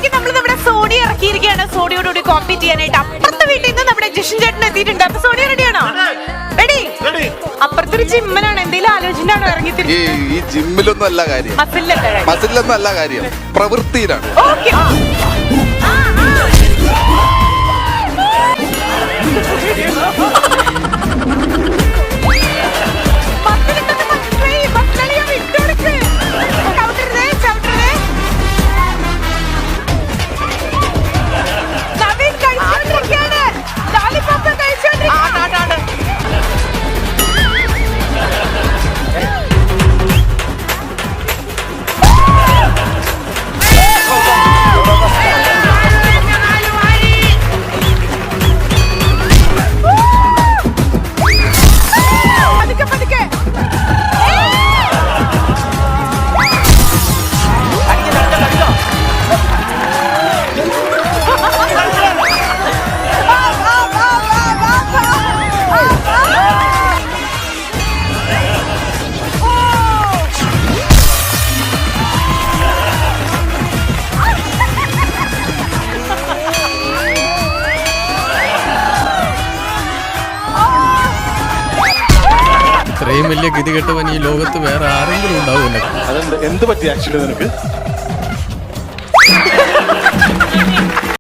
അപ്പോഴേക്കും നമ്മൾ നമ്മുടെ സോണി ഇറക്കിയിരിക്കുകയാണ്. സോണിയോടുകൂടി കോമ്പീറ്റ് ചെയ്യാനായിട്ട് അപ്പുറത്തെ വീട്ടിൽ നിന്ന് നമ്മുടെ ജിഷൻ ചേട്ടൻ എത്തിയിട്ടുണ്ട്. അപ്പൊ സോണിയ റെഡിയാണോ? റെഡി. അപ്പുറത്തൊരു ജിമ്മനാണ്. എന്തെങ്കിലും ആലോചനയാണോ ഇറങ്ങി? ഈ ജിമ്മിലൊന്നും അല്ല കാര്യം, മസിലൊന്നും അല്ല കാര്യം, പ്രവൃത്തിയിലാണ്. ഓക്കെ. ഇത്രയും വലിയ ഗതികെട്ടവൻ ഈ ലോകത്ത് വേറെ ആരെങ്കിലും ഉണ്ടാവും? എന്ത് പറ്റി ആക്ച്വലി നിനക്ക്?